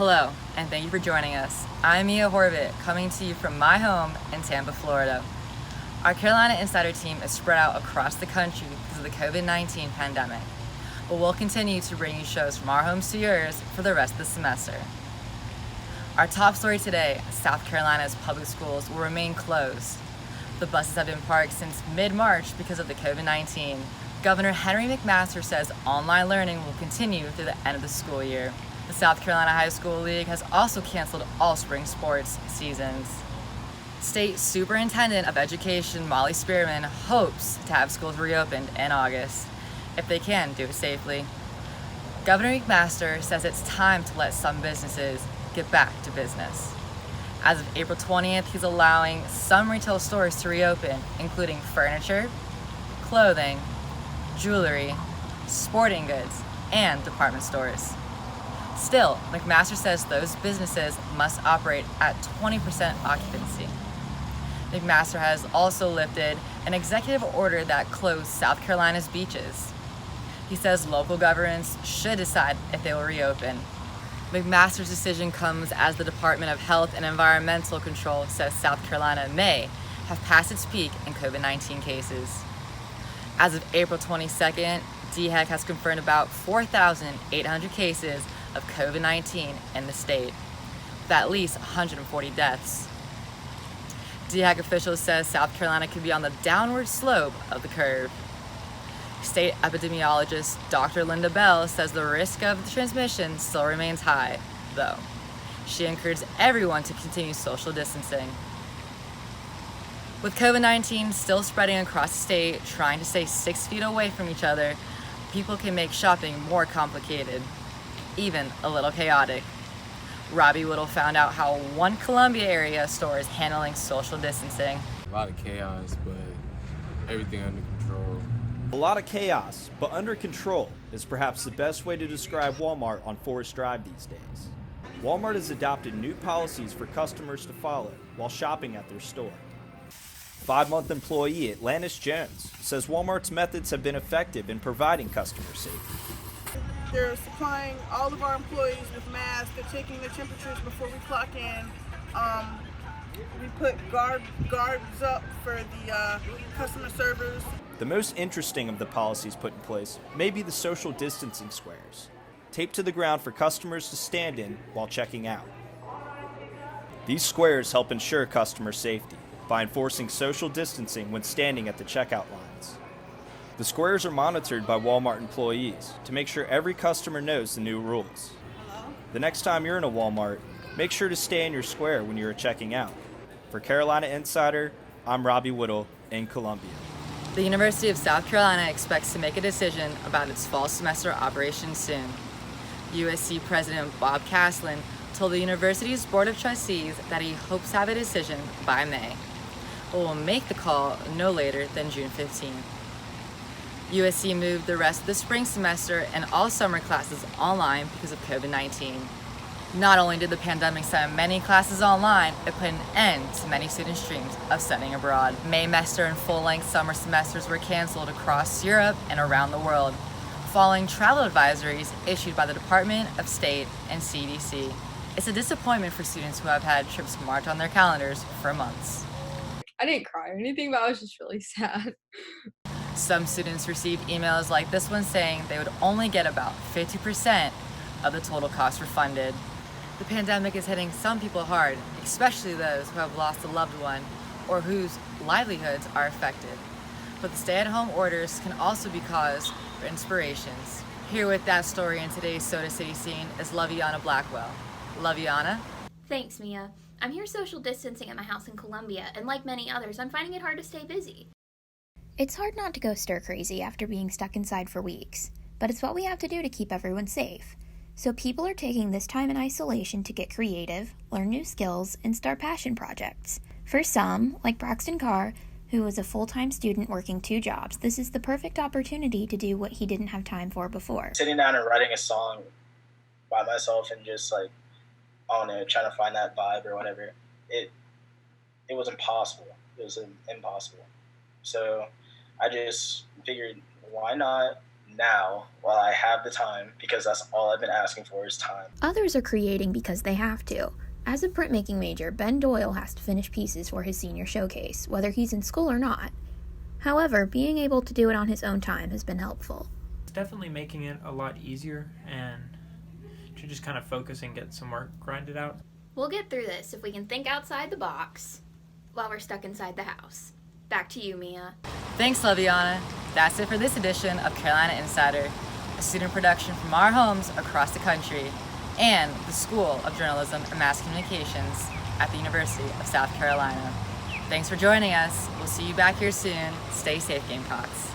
Hello, and thank you for joining us. I'm Mia Horvit, coming to you from my home in Tampa, Florida. Our Carolina Insider team is spread out across the country because of the COVID-19 pandemic, but we'll continue to bring you shows from our homes to yours for the rest of the semester. Our top story today, South Carolina's public schools will remain closed. The buses have been parked since mid-March because of the COVID-19. Governor Henry McMaster says online learning will continue through the end of the school year. The South Carolina High School League has also canceled all spring sports seasons. State Superintendent of Education Molly Spearman hopes to have schools reopened in August, if they can do it safely. Governor McMaster says it's time to let some businesses get back to business. As of April 20th, he's allowing some retail stores to reopen, including furniture, clothing, jewelry, sporting goods, and department stores. Still, McMaster says those businesses must operate at 20% occupancy. McMaster has also lifted an executive order that closed South Carolina's beaches. He says local governments should decide if they will reopen. McMaster's decision comes as the Department of Health and Environmental Control says South Carolina may have passed its peak in COVID-19 cases. As of April 22nd, DHEC has confirmed about 4,800 cases of COVID-19 in the state, with at least 140 deaths. DHEC officials say South Carolina could be on the downward slope of the curve. State epidemiologist Dr. Linda Bell says the risk of the transmission still remains high, though. She encourages everyone to continue social distancing. With COVID-19 still spreading across the state, trying to stay 6 feet away from each other, people can make shopping more complicated, even a little chaotic. Robbie Whittle found out how one Columbia area store is handling social distancing. A lot of chaos, but everything under control. A lot of chaos, but under control is perhaps the best way to describe Wal-Mart on Forest Drive these days. Wal-Mart has adopted new policies for customers to follow while shopping at their store. 5-month employee Atlantis Jones says Wal-Mart's methods have been effective in providing customer safety. They're supplying all of our employees with masks. They're taking their temperatures before we clock in. We put guards up for the customer servers. The most interesting of the policies put in place may be the social distancing squares, taped to the ground for customers to stand in while checking out. These squares help ensure customer safety by enforcing social distancing when standing at the checkout lines. The squares are monitored by Wal-Mart employees to make sure every customer knows the new rules. The next time you're in a Wal-Mart, make sure to stay in your square when you're checking out. For Carolina Insider, I'm Robbie Whittle in Columbia. The University of South Carolina expects to make a decision about its fall semester operation soon. USC President Bob Caslin told the university's Board of Trustees that he hopes to have a decision by May, but will make the call no later than June 15th. USC moved the rest of the spring semester and all summer classes online because of COVID-19. Not only did the pandemic send many classes online, it put an end to many students' dreams of studying abroad. Maymester and full-length summer semesters were canceled across Europe and around the world, following travel advisories issued by the Department of State and CDC. It's a disappointment for students who have had trips marked on their calendars for months. I didn't cry or anything, but I was just really sad. Some students received emails like this one saying they would only get about 50% of the total cost refunded. The pandemic is hitting some people hard, especially those who have lost a loved one or whose livelihoods are affected. But the stay-at-home orders can also be cause for inspirations. Here with that story in today's Soda City scene is Lovianna Blackwell. Lovianna? Thanks, Mia. I'm here social distancing at my house in Columbia, and like many others, I'm finding it hard to stay busy. It's hard not to go stir-crazy after being stuck inside for weeks, but it's what we have to do to keep everyone safe. So people are taking this time in isolation to get creative, learn new skills, and start passion projects. For some, like Braxton Carr, who is a full-time student working 2 jobs, this is the perfect opportunity to do what he didn't have time for before. Sitting down and writing a song by myself and just like, I don't know, trying to find that vibe or whatever, it was impossible. It was impossible. So I just figured, why not now while I have the time, because that's all I've been asking for is time. Others are creating because they have to. As a printmaking major, Ben Doyle has to finish pieces for his senior showcase, whether he's in school or not. However, being able to do it on his own time has been helpful. It's definitely making it a lot easier and to just kind of focus and get some work grinded out. We'll get through this if we can think outside the box while we're stuck inside the house. Back to you, Mia. Thanks, Lovianna. That's it for this edition of Carolina Insider, a student production from our homes across the country and the School of Journalism and Mass Communications at the University of South Carolina. Thanks for joining us. We'll see you back here soon. Stay safe, Gamecocks.